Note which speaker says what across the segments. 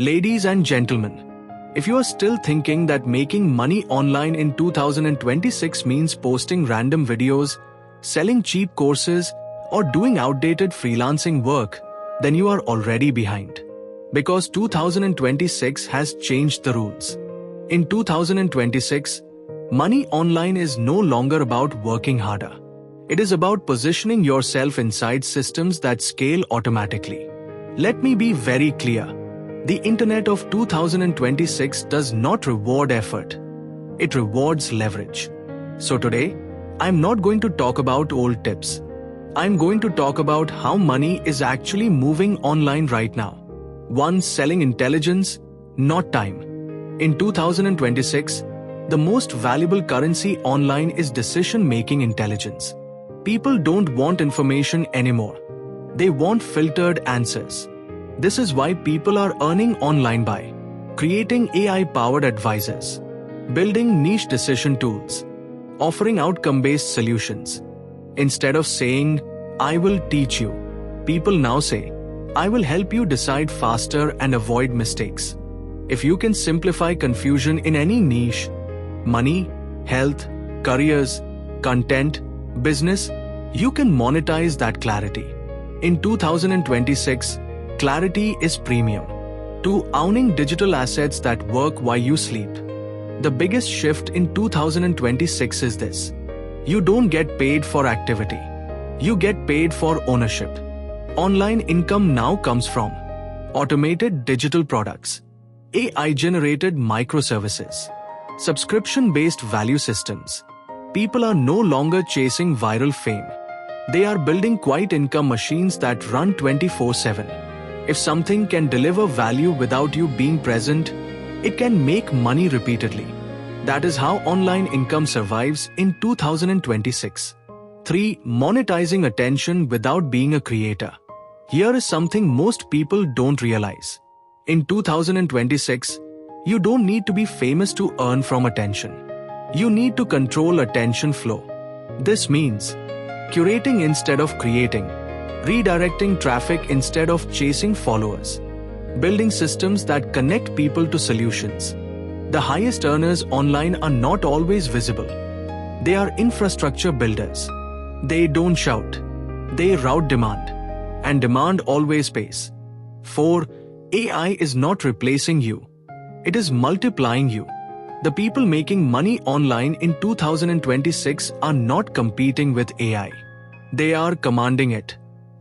Speaker 1: Ladies and gentlemen, if you are still thinking that making money online in 2026 means posting random videos, selling cheap courses, or doing outdated freelancing work, then you are already behind. Because 2026 has changed the rules. In 2026, money online is no longer about working harder. It is about positioning yourself inside systems that scale automatically. Let me be very clear. The internet of 2026 does not reward effort. It rewards leverage. So today, I'm not going to talk about old tips. I'm going to talk about how money is actually moving online right now. One, selling intelligence, not time. In 2026, the most valuable currency online is decision-making intelligence. People don't want information anymore. They want filtered answers. This is why people are earning online by creating AI-powered advisors, building niche decision tools, offering outcome-based solutions. Instead of saying, "I will teach you," people now say, "I will help you decide faster and avoid mistakes." If you can simplify confusion in any niche, money, health, careers, content, business, you can monetize that clarity. In 2026, clarity is premium. 2. Owning digital assets that work while you sleep. The biggest shift in 2026 is this. You don't get paid for activity. You get paid for ownership. Online income now comes from automated digital products, AI-generated microservices, subscription-based value systems. People are no longer chasing viral fame. They are building quiet income machines that run 24/7. If something can deliver value without you being present, it can make money repeatedly. That is how online income survives in 2026. 3. Monetizing attention without being a creator. Here is something most people don't realize. In 2026, you don't need to be famous to earn from attention. You need to control attention flow. This means curating instead of creating, redirecting traffic instead of chasing followers, building systems that connect people to solutions. The highest earners online are not always visible. They are infrastructure builders. They don't shout. They route demand. And demand always pays. 4. AI is not replacing you. It is multiplying you. The people making money online in 2026 are not competing with AI. They are commanding it.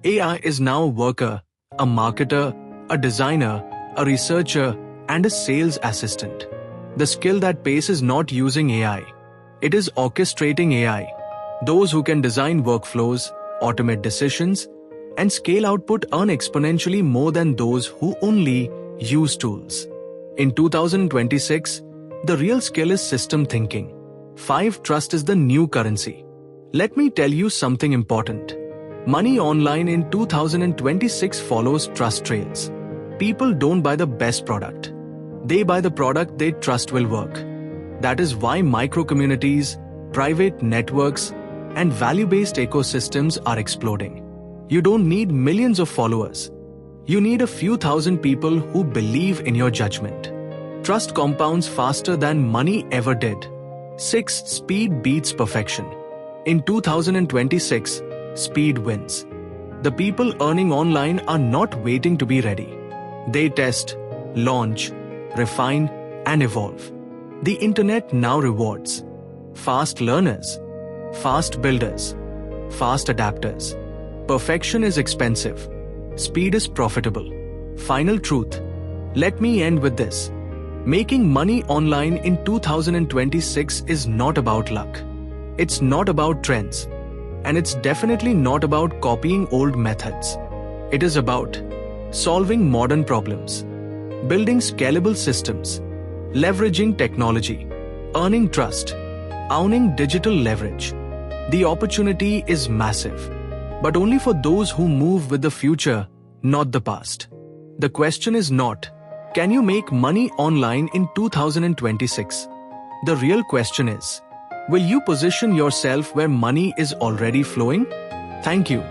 Speaker 1: AI is now a worker, a marketer, a designer, a researcher, and a sales assistant. The skill that pays is not using AI. It is orchestrating AI. Those who can design workflows, automate decisions, and scale output earn exponentially more than those who only use tools. In 2026, the real skill is system thinking. 5. Trust is the new currency. Let me tell you something important. Money online in 2026 follows trust trails. People don't buy the best product. They buy the product they trust will work. That is why micro-communities, private networks, and value-based ecosystems are exploding. You don't need millions of followers. You need a few thousand people who believe in your judgment. Trust compounds faster than money ever did. 6. Speed beats perfection. In 2026, speed wins. The people earning online are not waiting to be ready. They test, launch, refine, and evolve. The internet now rewards fast learners, fast builders, fast adapters. Perfection is expensive. Speed is profitable. Final truth. Let me end with this. Making money online in 2026 is not about luck. It's not about trends. And it's definitely not about copying old methods. It is about solving modern problems, building scalable systems, leveraging technology, earning trust, owning digital leverage. The opportunity is massive, but only for those who move with the future, not the past. The question is not, can you make money online in 2026? The real question is, will you position yourself where money is already flowing? Thank you.